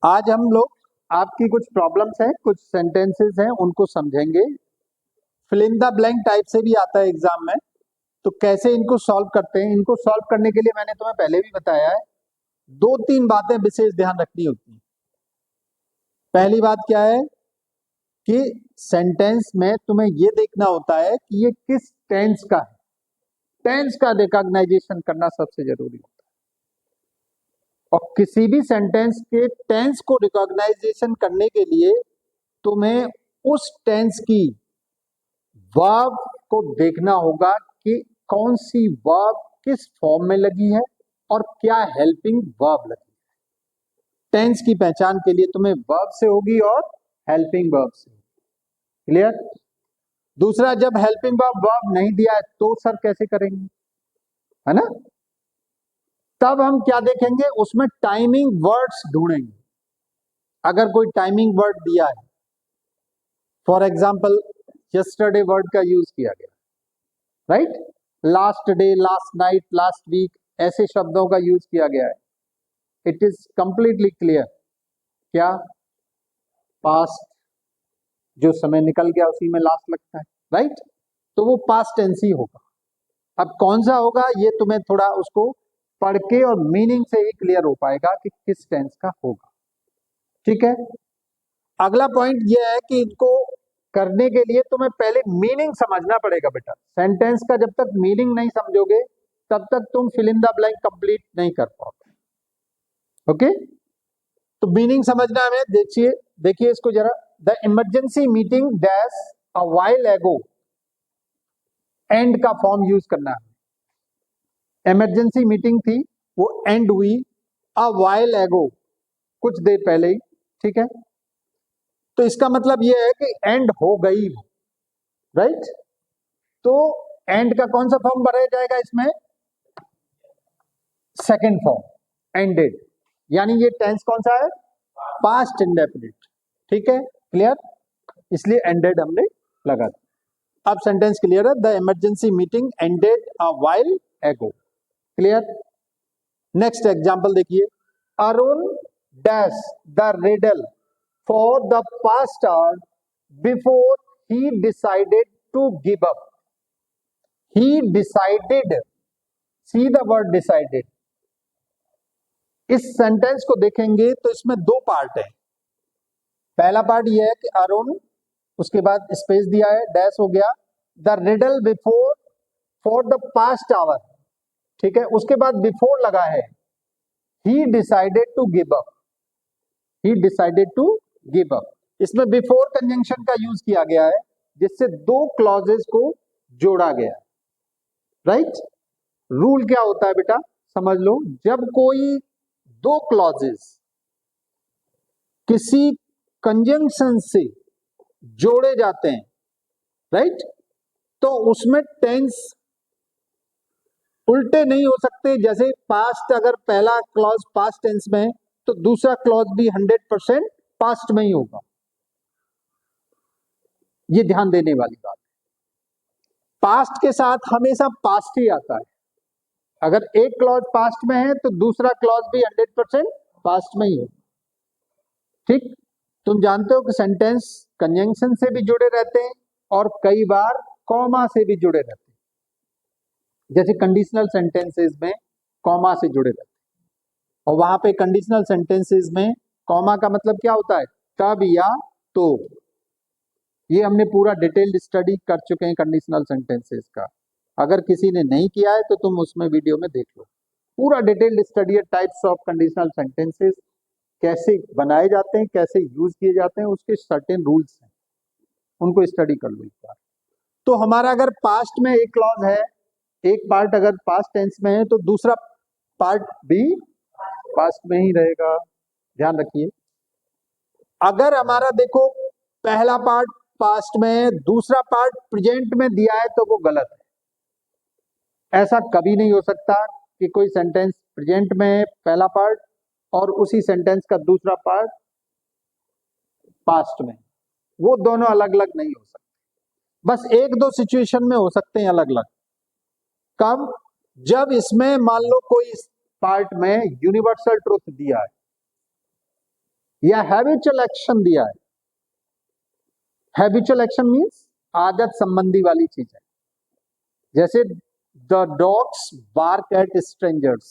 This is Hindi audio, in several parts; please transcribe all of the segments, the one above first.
आज हम लोग आपकी कुछ प्रॉब्लम्स हैं, कुछ सेंटेंसेस हैं, उनको समझेंगे। Fill in the blank type से भी आता है एग्जाम में, तो कैसे इनको सॉल्व करते हैं। इनको सॉल्व करने के लिए मैंने तुम्हें पहले भी बताया है, दो तीन बातें विशेष ध्यान रखनी होती है। पहली बात क्या है कि सेंटेंस में तुम्हें ये देखना होता है कि ये किस टेंस का है। टेंस का रिकॉग्नाइजेशन करना सबसे जरूरी होता है, और किसी भी सेंटेंस के टेंस को रिकॉग्नाइजेशन करने के लिए तुम्हें उस टेंस की वर्ब को देखना होगा कि कौन सी वर्ब किस फॉर्म में लगी है और क्या हेल्पिंग वर्ब लगी है। टेंस की पहचान के लिए तुम्हें वर्ब से होगी और हेल्पिंग वर्ब से। क्लियर? दूसरा, जब हेल्पिंग वर्ब नहीं दिया है तो सर कैसे करेंगे, है ना? तब हम क्या देखेंगे, उसमें टाइमिंग वर्ड्स ढूंढेंगे। अगर कोई टाइमिंग वर्ड दिया है, फॉर एग्जाम्पल यस्टरडे वर्ड का यूज किया गया, right? Last day, last night, last week, ऐसे शब्दों का यूज किया गया है। इट इज कंप्लीटली क्लियर क्या पास्ट, जो समय निकल गया उसी में लास्ट लगता है, राइट? तो वो पास्ट टेंस ही होगा। अब कौन सा होगा ये तुम्हें थोड़ा उसको पढ़ के और मीनिंग से ही क्लियर हो पाएगा कि किस टेंस का होगा। ठीक है? अगला पॉइंट ये है कि इनको करने के लिए तुम्हें पहले मीनिंग समझना पड़ेगा बेटा। सेंटेंस का जब तक मीनिंग नहीं समझोगे तब तक तुम fill in the blank complete नहीं कर पाओगे। ओके? तो मीनिंग समझना हमें, देखिए देखिए इसको जरा। The emergency meeting dash a while एगो, एंड का फॉर्म यूज करना है। इमरजेंसी मीटिंग थी, वो एंड हुई अ व्हाइल एगो, कुछ देर पहले ही। ठीक है? तो इसका मतलब ये है कि एंड हो गई, राइट? तो एंड का कौन सा फॉर्म भरा जाएगा इसमें? Second form, ended. यानी ये टेंस कौन सा है? Past indefinite. ठीक है? क्लियर? इसलिए एंडेड हमने लगा दिया। अब सेंटेंस क्लियर है। The emergency meeting ended a while ago. Clear? Next example देखिए। Arun dash the riddle for the past hour before he decided to give up. He decided, see the word decided. इस सेंटेंस को देखेंगे तो इसमें दो पार्ट है। पहला पार्ट यह है कि अरुण, उसके बाद स्पेस दिया है, डैश हो गया, the riddle before for the past hour. ठीक है? उसके बाद बिफोर लगा है, he decided to give up. He decided to give up. इसमें बिफोर कंजंक्शन का यूज किया गया है, जिससे दो क्लॉजेस को जोड़ा गया है, राइट? रूल क्या होता है बेटा, समझ लो। जब कोई दो क्लॉजेस किसी कंजंक्शन से जोड़े जाते हैं, राइट, तो उसमें टेंस उल्टे नहीं हो सकते। जैसे पास्ट, अगर पहला क्लॉज पास्ट टेंस में है तो दूसरा क्लॉज भी 100% पास्ट में ही होगा। ये ध्यान देने वाली बात। पास्ट के साथ हमेशा पास्ट ही आता है। अगर एक क्लॉज पास्ट में है तो दूसरा क्लॉज भी 100% पास्ट में ही होगा। ठीक? तुम जानते हो कि सेंटेंस कंजंक्शन से भी जुड़े रहते हैं और कई बार कॉमा से भी जुड़े रहते हैं। जैसे कंडीशनल सेंटेंसेस में कॉमा से जुड़े रहते हैं, और वहां पे कंडीशनल सेंटेंसेस में कॉमा का मतलब क्या होता है? तब या तो। ये हमने पूरा डिटेल्ड स्टडी कर चुके हैं कंडीशनल सेंटेंसेस का। अगर किसी ने नहीं किया है तो तुम उसमें वीडियो में देख लो, पूरा डिटेल्ड स्टडी है टाइप्स ऑफ कंडीशनल सेंटेंसेस, कैसे बनाए जाते हैं, कैसे यूज किए जाते हैं, उसके सर्टेन रूल्स हैं, उनको स्टडी कर लो एक बार। तो हमारा अगर पास्ट में एक क्लॉज है, एक पार्ट अगर पास्ट टेंस में है तो दूसरा पार्ट भी पास्ट में ही रहेगा। ध्यान रखिए। अगर हमारा देखो पहला पार्ट पास्ट में है, दूसरा पार्ट प्रेजेंट में दिया है, तो वो गलत है। ऐसा कभी नहीं हो सकता कि कोई सेंटेंस प्रेजेंट में है पहला पार्ट और उसी सेंटेंस का दूसरा पार्ट पास्ट में। वो दोनों अलग अलग नहीं हो सकते। बस एक दो सिचुएशन में हो सकते हैं अलग अलग। कब? जब इसमें मान लो कोई पार्ट में यूनिवर्सल ट्रुथ दिया है, या हैबिचुअल एक्शन दिया है। हैबिचुअल एक्शन मीन्स आदत संबंधी वाली चीज है, जैसे the dogs bark at strangers,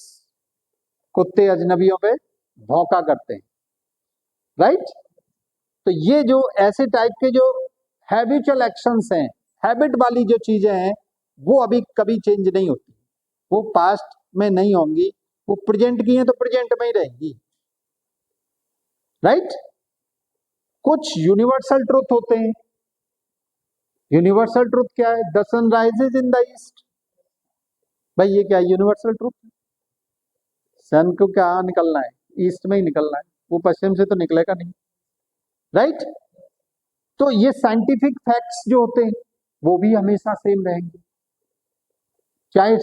कुत्ते अजनबियों पे भौंका करते हैं, राइट। तो ये जो ऐसे टाइप के जो हैबिचुअल एक्शंस हैं, हैबिट वाली जो चीजें हैं, वो अभी कभी चेंज नहीं होती, वो पास्ट में नहीं होंगी, वो प्रेजेंट की हैं तो प्रेजेंट में ही रहेंगी, राइट। कुछ यूनिवर्सल ट्रुथ होते हैं। यूनिवर्सल ट्रुथ क्या है? The sun rises in the east. भाई ये क्या यूनिवर्सल ट्रुथ? सन को क्या निकलना है? ईस्ट में ही निकलना है, वो पश्चिम से तो निकलेगा नहीं, राइट। तो ये साइंटिफिक फैक्ट्स जो होते हैं वो भी हमेशा सेम रहेंगे, चाहे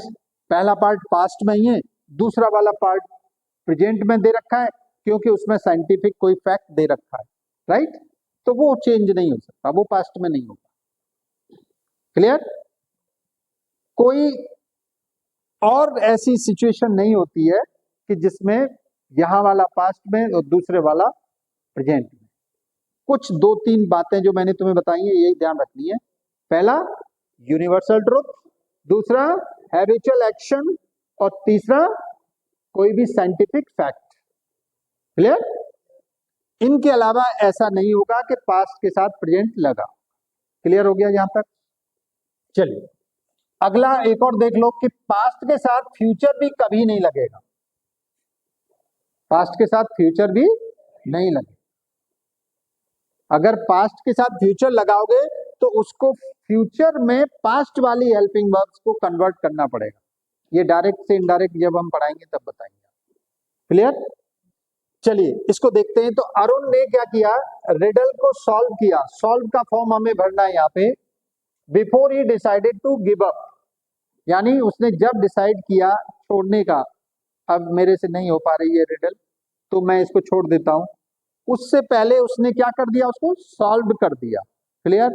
पहला पार्ट पास्ट में ही है, दूसरा वाला पार्ट प्रेजेंट में दे रखा है, क्योंकि उसमें साइंटिफिक कोई फैक्ट दे रखा है, राइट। तो वो चेंज नहीं हो सकता, वो पास्ट में नहीं होगा। क्लियर? कोई और ऐसी सिचुएशन नहीं होती है कि जिसमें यहां वाला पास्ट में और दूसरे वाला प्रेजेंट में। कुछ दो तीन बातें जो मैंने तुम्हें बताई है यही ध्यान रखनी है। पहला यूनिवर्सल ट्रुथ, दूसरा हैबिचुअल एक्शन, और तीसरा कोई भी साइंटिफिक फैक्ट। क्लियर? इनके अलावा ऐसा नहीं होगा कि पास्ट के साथ प्रेजेंट लगा। क्लियर हो गया यहां तक? चलिए अगला एक और देख लो कि पास्ट के साथ फ्यूचर भी कभी नहीं लगेगा। पास्ट के साथ फ्यूचर भी नहीं लगेगा। अगर पास्ट के साथ फ्यूचर लगाओगे तो उसको फ्यूचर में पास्ट वाली हेल्पिंग वर्ब्स को कन्वर्ट करना पड़ेगा। ये डायरेक्ट से इनडायरेक्ट जब हम पढ़ाएंगे तब बताएंगे। क्लियर? चलिए इसको देखते हैं। तो अरुण ने क्या किया? रिडल को सॉल्व किया। सॉल्व का फॉर्म हमें भरना है यहाँ पे। Before he decided to give up, यानी उसने जब डिसाइड किया छोड़ने का, अब मेरे से नहीं हो पा रही है रिडल तो मैं इसको छोड़ देता हूं, उससे पहले उसने क्या कर दिया? उसको सॉल्व कर दिया। क्लियर?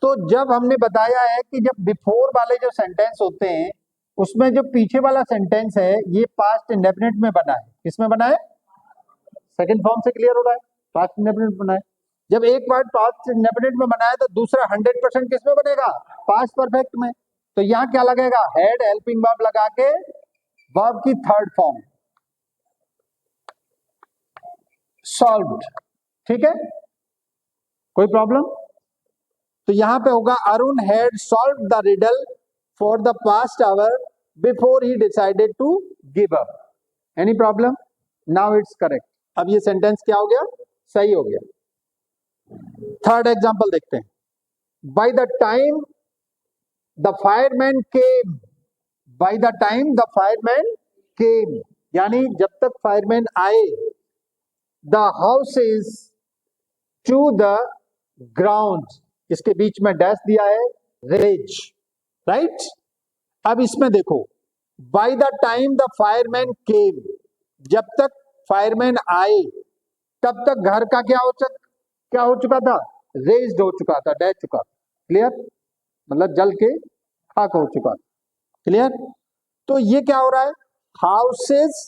तो जब हमने बताया है कि जब बिफोर वाले जो सेंटेंस होते हैं उसमें जो पीछे वाला सेंटेंस है ये पास्ट इंडेफिनिट में बना है। किसमें बना है? सेकंड फॉर्म से क्लियर हो रहा है, पास्ट इंडेफिनिट बना है। जब एक वर्ड पास्ट इंडेफिनिट में बना है तो दूसरा 100% किसमें बनेगा? पास्ट परफेक्ट में। तो यहां क्या लगेगा? हेड हेल्पिंग वर्ब लगा के वर्ब की थर्ड फॉर्म सॉल्व्ड। ठीक है, कोई प्रॉब्लम? तो यहां पे होगा Arun had solve the riddle for the past hour before he decided to give up. Any problem? Now it's correct. अब ये सेंटेंस क्या हो गया? सही हो गया। थर्ड एग्जांपल देखते हैं। By the time the fireman came, by the time the fireman came, यानी जब तक फायरमैन आए, the house is to the ground, इसके बीच में डैश दिया है, रेज, राइट। अब इसमें देखो, by the time the fireman came, जब तक फायरमैन आए तब तक घर का क्या हो चुका था? रेज्ड हो चुका था, डह चुका था। क्लियर? मतलब जल के खाक हो चुका था। क्लियर? तो ये क्या हो रहा है? हाउसेस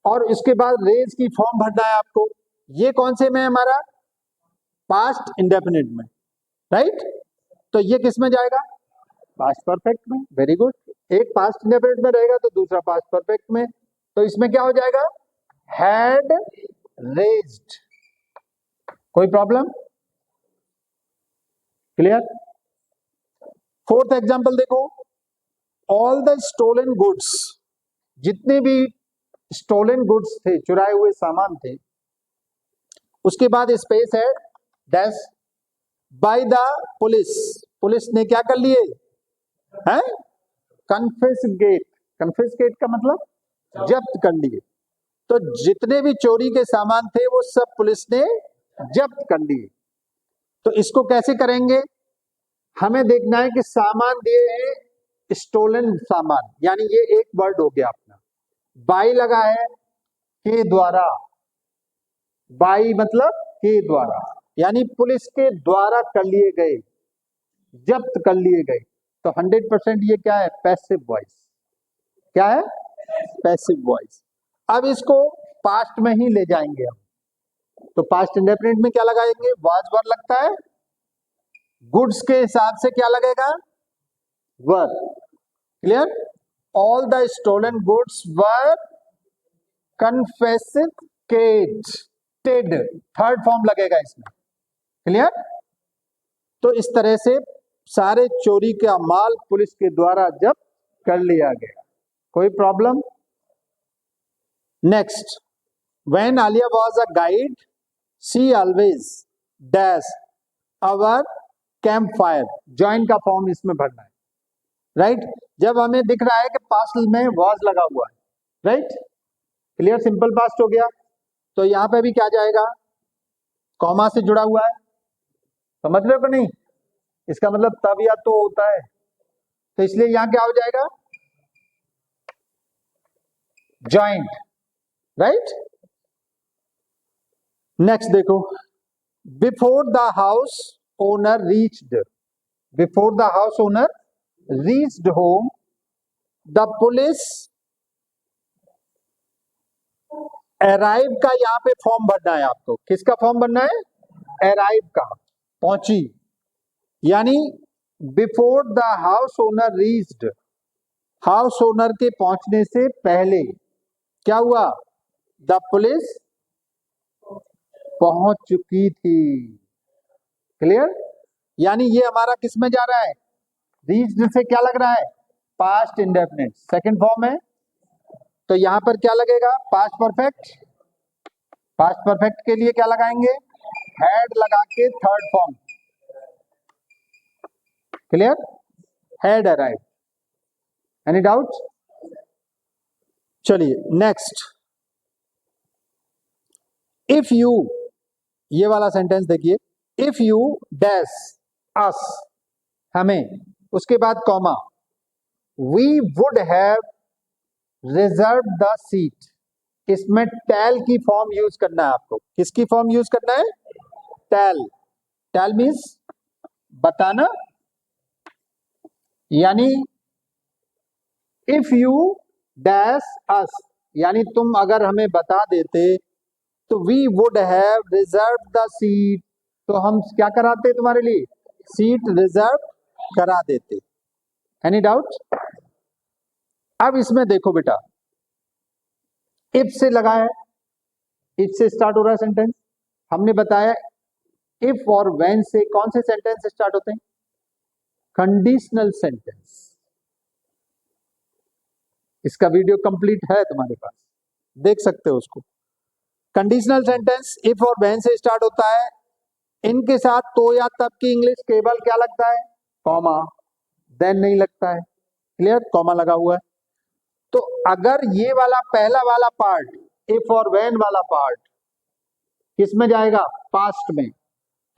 और इसके बाद रेज की फॉर्म भरना है आपको। ये कौन से में है हमारा? पास्ट इंडेफिनिट में, राइट। तो ये किस में जाएगा? पास्ट परफेक्ट में। Very good. एक पास्ट इंडेफिनिट में रहेगा तो दूसरा पास्ट परफेक्ट में। तो इसमें क्या हो जाएगा? Had raised. कोई प्रॉब्लम? क्लियर? फोर्थ एग्जांपल देखो। ऑल द स्टोलन गुड्स, जितने भी स्टोलन गुड्स थे, चुराए हुए सामान थे, उसके बाद स्पेस है, dash, by the police, police ने क्या कर लिए हैं? कन्फिस्केट। कन्फिस्केट का मतलब जब्त कर लिए। तो जितने भी चोरी के सामान थे वो सब पुलिस ने जब्त कर लिए। तो इसको कैसे करेंगे? हमें देखना है कि सामान दिए हैं स्टोलन सामान, यानी ये एक वर्ड हो गया अपना। बाई लगा है के द्वारा, बाई मतलब के द्वारा, यानी पुलिस के द्वारा कर लिए गए, जब्त कर लिए गए। तो 100% ये क्या है? Passive voice. क्या है? Passive voice. अब इसको पास्ट में ही ले जाएंगे हम। तो पास्ट इंडेफिनिट में क्या लगाएंगे? वाज वर लगता है। गुड्स के हिसाब से क्या लगेगा? Were. Clear? All the stolen goods were confiscated, third form लगेगा इसमें। क्लियर? तो इस तरह से सारे चोरी का माल पुलिस के द्वारा जब्त कर लिया गया। कोई problem? Next, when Alia was a guide she always dash our camp fire. Join का फॉर्म इसमें भरना है, राइट? जब हमें दिख रहा है कि पास्ट में वाज लगा हुआ है, राइट? क्लियर? सिंपल पास्ट हो गया। तो यहां पे भी क्या जाएगा? कॉमा से जुड़ा हुआ है, समझ रहे हो कि नहीं? इसका मतलब तब या तो होता है, तो इसलिए यहां क्या हो जाएगा? Joint, right? नेक्स्ट देखो, before the house owner reached, before the house owner reached home the police arrive का यहां पे फॉर्म भरना है आपको। किसका फॉर्म भरना है? अराइव का, पहुंची। यानी before the house owner reached, house owner के पहुंचने से पहले क्या हुआ? द पुलिस पहुंच चुकी थी। क्लियर? यानी ये हमारा किस में जा रहा है? रीच्ड से क्या लग रहा है? पास्ट इंडेफिनिट, सेकंड फॉर्म है। तो यहां पर क्या लगेगा? Past perfect. पास्ट परफेक्ट के लिए क्या लगाएंगे? हैड लगा के third form. Clear? Had arrive. Any doubt? चलिए नेक्स्ट, इफ यू, ये वाला सेंटेंस देखिए, इफ यू डैश अस, हमें, उसके बाद comma, we would have reserve the seat. इसमें टेल की फॉर्म यूज करना है आपको। किसकी फॉर्म यूज करना है? टेल। टेल मीन्स बताना। यानी इफ यू डैश अस, यानी तुम अगर हमें बता देते तो we would have reserve the seat, तो हम क्या कराते तुम्हारे लिए? सीट रिजर्व करा देते। Any doubt? अब इसमें देखो बेटा, इफ से लगा है, इफ से स्टार्ट हो रहा है सेंटेंस। हमने बताया इफ और व्हेन से कौन से सेंटेंस स्टार्ट होते हैं? Conditional sentence. इसका वीडियो कंप्लीट है तुम्हारे पास, देख सकते हो उसको। कंडीशनल सेंटेंस इफ और व्हेन से स्टार्ट होता है। इनके साथ तो या तब की इंग्लिश केवल क्या लगता है? कॉमा। देन नहीं लगता है। क्लियर? कॉमा लगा हुआ है। तो अगर ये वाला पहला वाला पार्ट, इफ और व्हेन वाला पार्ट किस में जाएगा? पास्ट में।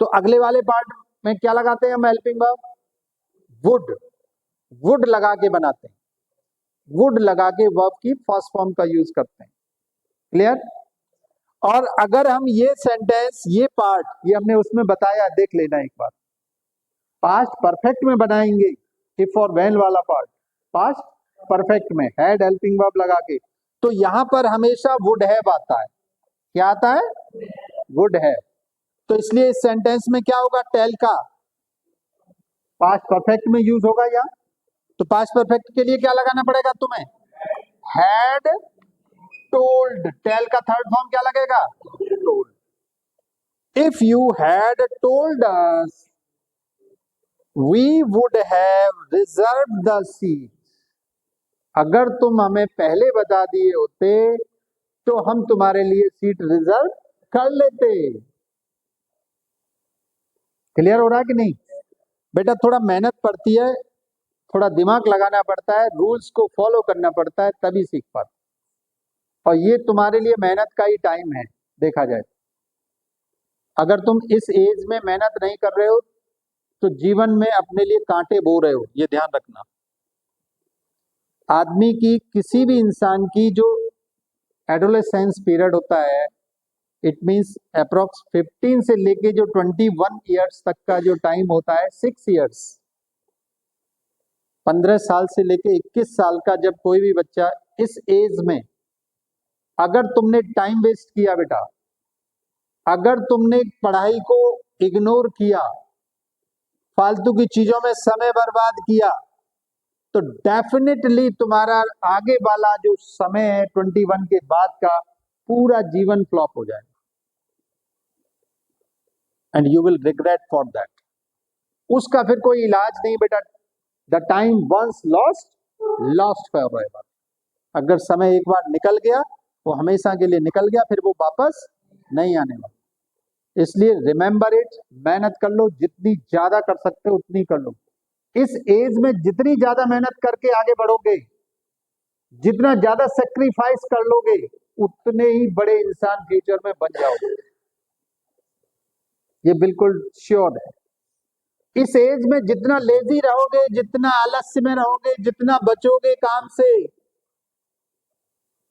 तो अगले वाले पार्ट में क्या लगाते हैं हम? Helping verb would. वुड लगा के बनाते हैं, वुड लगा के वर्ब की फर्स्ट फॉर्म का यूज करते हैं। क्लियर? और अगर हम ये सेंटेंस, ये पार्ट, ये हमने उसमें बताया, देख लेना एक बार। पास्ट परफेक्ट में बनाएंगे इफ और व्हेन वाला पार्ट, पास्ट परफेक्ट में हैड हेल्पिंग वर्ब लगा के, तो यहां पर हमेशा वुड हैव आता है। क्या आता है? Would have. तो इसलिए इस सेंटेंस में क्या होगा? टेल का पास्ट परफेक्ट में यूज होगा यहाँ। तो पास्ट परफेक्ट के लिए क्या लगाना पड़ेगा तुम्हें? Had told. टेल का थर्ड फॉर्म क्या लगेगा? Told. If you had told us we would have reserve the seat. अगर तुम हमें पहले बता दिए होते तो हम तुम्हारे लिए सीट रिजर्व कर लेते। क्लियर हो रहा है कि नहीं? बेटा थोड़ा मेहनत पड़ती है, थोड़ा दिमाग लगाना पड़ता है, रूल्स को फॉलो करना पड़ता है, तभी सीख पाते। और ये तुम्हारे लिए मेहनत का ही टाइम है, देखा जाए। अगर तुम इस एज में मेहनत नहीं कर रहे हो तो जीवन में अपने लिए कांटे बो रहे हो, ये ध्यान रखना। आदमी की, किसी भी इंसान की जो एडोलेसेंस पीरियड होता है, इट मींस अप्रोक्स 15 से लेके जो 21 ईयर्स तक का जो टाइम होता है, 6 ईयर्स, 15 साल से लेके 21 साल का जब कोई भी बच्चा इस एज में, अगर तुमने टाइम वेस्ट किया बेटा, अगर तुमने पढ़ाई को इग्नोर किया, फालतू की चीजों में समय बर्बाद किया, तो डेफिनेटली तुम्हारा आगे वाला जो समय है 21 के बाद का पूरा जीवन फ्लॉप हो जाएगा, and you will regret for that. उसका फिर कोई इलाज नहीं बेटा। The time once lost, lost forever. अगर समय एक बार निकल गया, वो हमेशा के लिए निकल गया, फिर वो वापस नहीं आने वाला। इसलिए रिमेंबर इट, मेहनत कर लो, जितनी ज्यादा कर सकते हो उतनी कर लो। इस एज में जितनी ज्यादा मेहनत करके आगे बढ़ोगे, जितना ज्यादा सेक्रीफाइस कर लोगे, उतने ही बड़े इंसान फ्यूचर में बन जाओगे, ये बिल्कुल श्योर है। इस एज में जितना लेजी रहोगे, जितना आलस्य में रहोगे, जितना बचोगे काम से,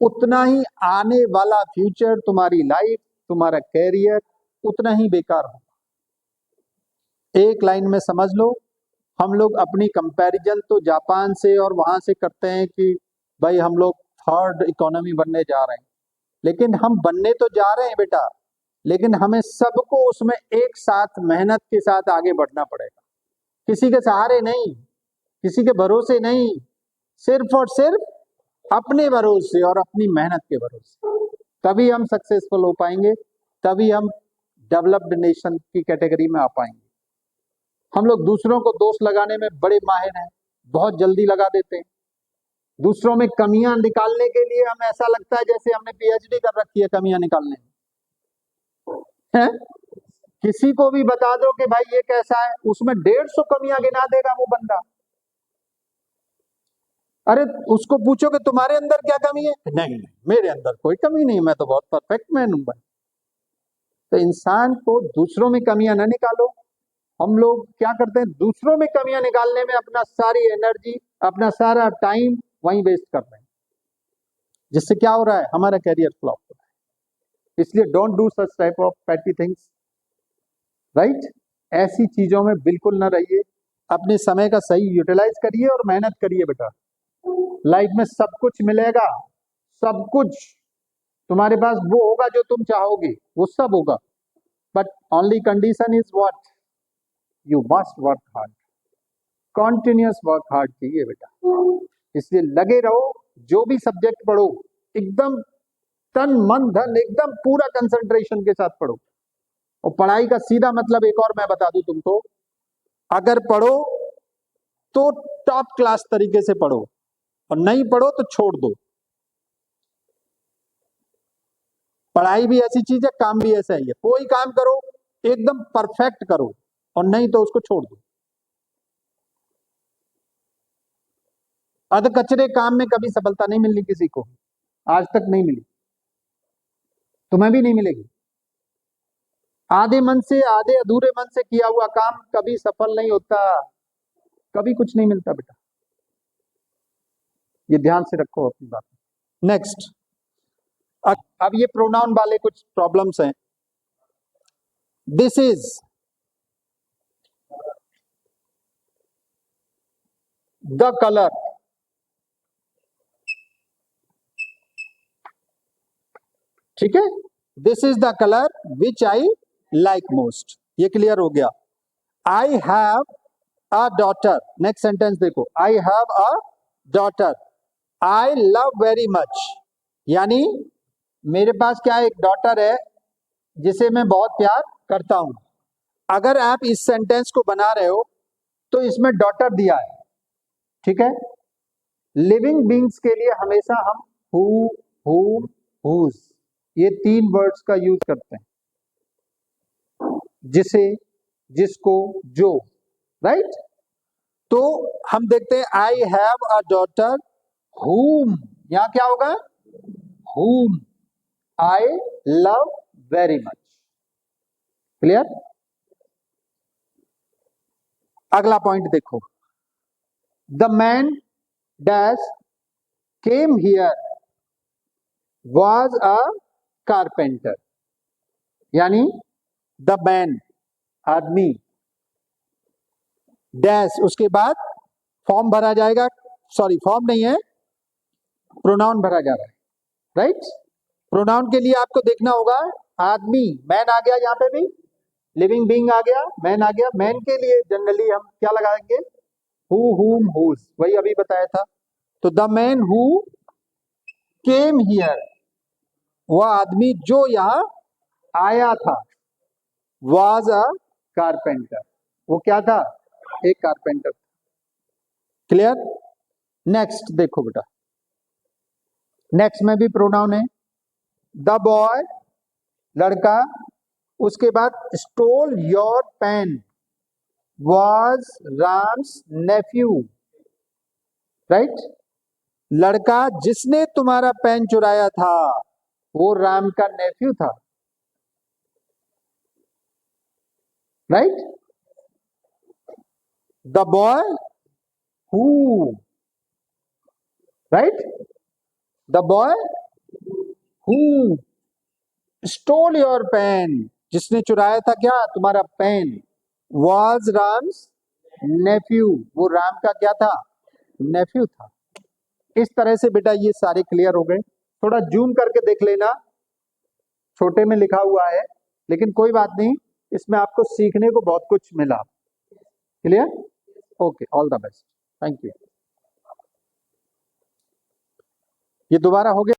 उतना ही आने वाला फ्यूचर, तुम्हारी लाइफ, तुम्हारा कैरियर उतना ही बेकार होगा। एक लाइन में समझ लो, हम लोग अपनी कंपैरिजन तो जापान से और वहां से करते हैं कि भाई हम लोग थर्ड इकोनॉमी बनने जा रहे हैं, लेकिन हम बनने तो जा रहे हैं बेटा, लेकिन हमें सबको उसमें एक साथ मेहनत के साथ आगे बढ़ना पड़ेगा। किसी के सहारे नहीं, किसी के भरोसे नहीं, सिर्फ और सिर्फ अपने भरोसे और अपनी मेहनत के भरोसे, तभी हम सक्सेसफुल हो पाएंगे, तभी हम डेवलप्ड नेशन की कैटेगरी में आ पाएंगे। हम लोग दूसरों को दोष लगाने में बड़े माहिर हैं, बहुत जल्दी लगा देते हैं। दूसरों में कमियां निकालने के लिए हम, ऐसा लगता है जैसे हमने पीएचडी कर रखी है कमियां निकालने में, है? किसी को भी बता दो कि भाई ये कैसा है, उसमें 150 कमियां गिना देगा वो बंदा। अरे उसको पूछो कि तुम्हारे अंदर क्या कमी है, नहीं मेरे अंदर कोई कमी नहीं, मैं तो बहुत परफेक्ट मैन हूं भाई। तो इंसान को दूसरों में कमियां ना निकालो। हम लोग क्या करते हैं, दूसरों में कमियां निकालने में अपना सारी एनर्जी, अपना सारा टाइम वहीं वेस्ट कर रहे हैं, जिससे क्या हो रहा है, हमारा कैरियर फ्लॉप हो रहा है। इसलिए don't do such type of petty things, right? ऐसी चीजों में बिल्कुल ना रहिए। अपने समय का सही यूटिलाइज करिए और मेहनत करिए बेटा। लाइफ में सब कुछ मिलेगा, सब कुछ तुम्हारे पास वो होगा जो तुम चाहोगे, वो सब होगा, but only condition is what, you must work hard, continuous work hard चाहिए बेटा। इसलिए लगे रहो, जो भी सब्जेक्ट पढ़ो एकदम तन मन धन एकदम पूरा कंसंट्रेशन के साथ पढ़ो। और पढ़ाई का सीधा मतलब एक और मैं बता दूं तुमको, अगर पढ़ो तो टॉप क्लास तरीके से पढ़ो, और नहीं पढ़ो तो छोड़ दो। पढ़ाई भी ऐसी चीज है, काम भी ऐसा ही है। कोई काम करो एकदम परफेक्ट करो, और नहीं तो उसको छोड़ दो। अध कचरे काम में कभी सफलता नहीं मिलनी किसी को, आज तक नहीं मिली, तुम्हें भी नहीं मिलेगी। आधे मन से, आधे अधूरे मन से किया हुआ काम कभी सफल नहीं होता, कभी कुछ नहीं मिलता बेटा, ये ध्यान से रखो अपनी बात। नेक्स्ट, अब ये प्रोनाउन वाले कुछ प्रॉब्लम्स हैं। दिस इज द कलर, ठीक है, this is the colour which I like most, ये क्लियर हो गया। I have a daughter, next sentence देखो, I have a daughter I love very much, यानी मेरे पास क्या एक डॉटर है जिसे मैं बहुत प्यार करता हूं। अगर आप इस सेंटेंस को बना रहे हो तो इसमें डॉटर दिया है, ठीक है। लिविंग बींग्स के लिए हमेशा हम हु, हुम, हुज, ये 3 वर्ड्स का यूज करते हैं, जिसे, जिसको, जो, राइट। तो हम देखते हैं आई हैव अ डॉटर हुम, यहां क्या होगा, हुम आई लव वेरी मच, क्लियर। अगला पॉइंट देखो, the man dash came here was a carpenter, यानी द मैन, आदमी, डैश, उसके बाद फॉर्म भरा जाएगा, सॉरी फॉर्म नहीं है, प्रोनाउन भरा जा रहा है, राइट। प्रोनाउन के लिए आपको देखना होगा आदमी, मैन आ गया, यहाँ पे भी लिविंग बीइंग आ गया, मैन आ गया। मैन के लिए जनरली हम क्या लगाएंगे? हु, हुम, हुज, वही अभी बताया था। तो the man who came here, वह आदमी जो यहाँ आया था, वाज अ कारपेंटर, वो क्या था? एक कारपेंटर। क्लियर? नेक्स्ट देखो बेटा, नेक्स्ट में भी प्रोनाउन है। द बॉय, लड़का, उसके बाद stole your pen, was Ram's nephew, right? लड़का जिसने तुम्हारा पेन चुराया था वो राम का नेफ्यू था, right? The boy who, right? The boy who stole your pen, जिसने चुराया था क्या? तुम्हारा पेन। वाज राम्स नेफ्यू, वो राम का क्या था? नेफ्यू था। इस तरह से बेटा ये सारे क्लियर हो गए। थोड़ा जूम करके देख लेना, छोटे में लिखा हुआ है, लेकिन कोई बात नहीं, इसमें आपको सीखने को बहुत कुछ मिला। Clear? Okay, all the best, thank you. ये दोबारा हो गया।